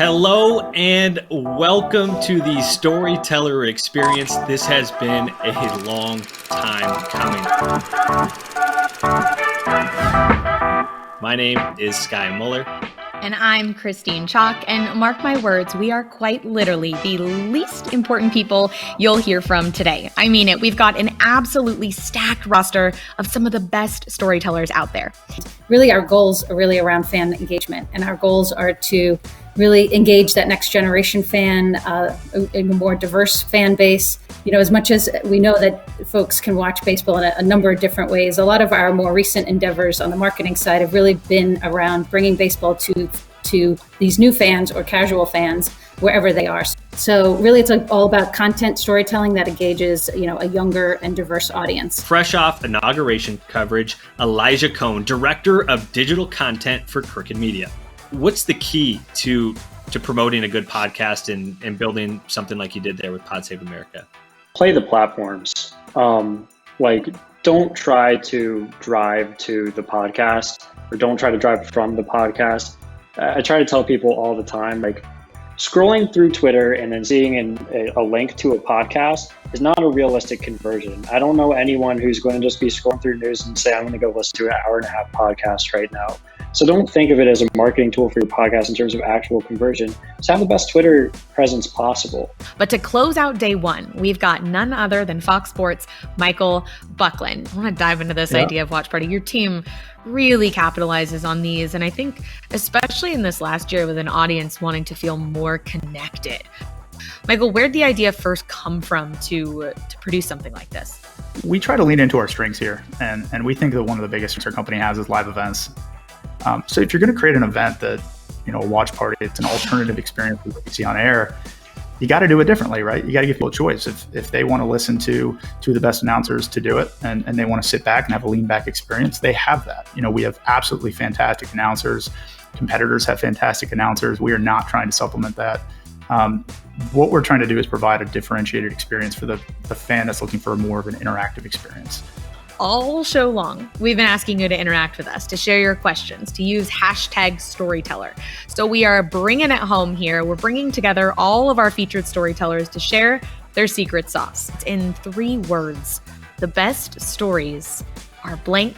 Hello and welcome to the Storyteller Experience. This has been a long time coming. My name is Sky Muller. And I'm Christine Chalk, and mark my words, we are quite literally the least important people you'll hear from today. I mean it. We've got an absolutely stacked roster of some of the best storytellers out there. Really, our goals are really around fan engagement, and our goals are to really engage that next generation fan, a more diverse fan base. You know, as much as we know that folks can watch baseball in a number of different ways, a lot of our more recent endeavors on the marketing side have really been around bringing baseball to these new fans or casual fans wherever they are. So really, it's all about content storytelling that engages, a younger and diverse audience. Fresh off inauguration coverage, Elijah Cohen, Director of Digital Content for Crooked Media. What's the key to promoting a good podcast and building something like you did there with Pod Save America? Play the platforms. Don't try to drive to the podcast or don't try to drive from the podcast. I try to tell people all the time, scrolling through Twitter and then seeing a link to a podcast is not a realistic conversion. I don't know anyone who's going to just be scrolling through news and say, I'm going to go listen to an hour and a half podcast right now. So don't think of it as a marketing tool for your podcast in terms of actual conversion. Just have the best Twitter presence possible. But to close out day one, we've got none other than Fox Sports' Michael Buckland. I want to dive into this idea of Watch Party. Your team really capitalizes on these. And I think especially in this last year with an audience wanting to feel more connected. Michael, where'd the idea first come from to produce something like this? We try to lean into our strengths here. And we think that one of the biggest strengths our company has is live events. So if you're going to create an event that, a watch party, it's an alternative experience that you see on air, you got to do it differently, right? You got to give people a choice. If they want to listen to the best announcers to do it and they want to sit back and have a lean back experience, they have that. We have absolutely fantastic announcers. Competitors have fantastic announcers. We are not trying to supplement that. What we're trying to do is provide a differentiated experience for the fan that's looking for more of an interactive experience. All show long, we've been asking you to interact with us, to share your questions, to use #storyteller. So we are bringing it home here. We're bringing together all of our featured storytellers to share their secret sauce. It's in 3 words. The best stories are blank,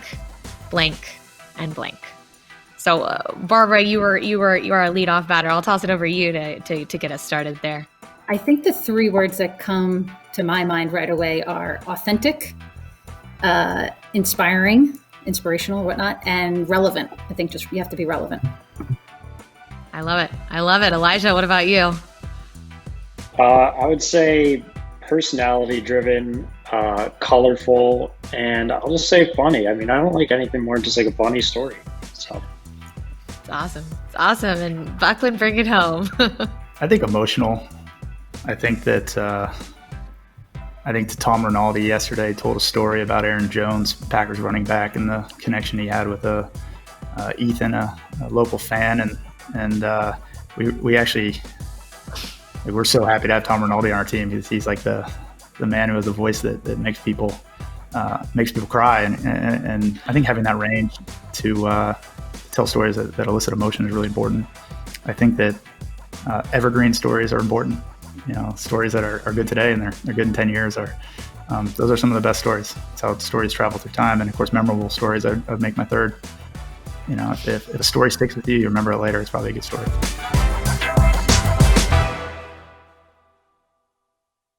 blank, and blank. So Barbara, you are a leadoff batter. I'll toss it over to you to get us started there. I think the 3 words that come to my mind right away are authentic, inspirational, whatnot, and relevant. I think just you have to be relevant. I love it. Elijah, what about you? I would say personality driven, colorful, and I'll just say funny. I mean, I don't like anything more than just a funny story. So it's awesome. And Buckland, bring it home. I think emotional. I think that Tom Rinaldi yesterday told a story about Aaron Jones, Packers running back, and the connection he had with Ethan, a local fan, and we actually we're so happy to have Tom Rinaldi on our team. He's like the man who has a voice that makes people cry, and I think having that range to tell stories that elicit emotion is really important. I think that evergreen stories are important. Stories that are good today and they're good in 10 years those are some of the best stories. It's how stories travel through time. And of course, memorable stories I'd make my third. If a story sticks with you, you remember it later, it's probably a good story.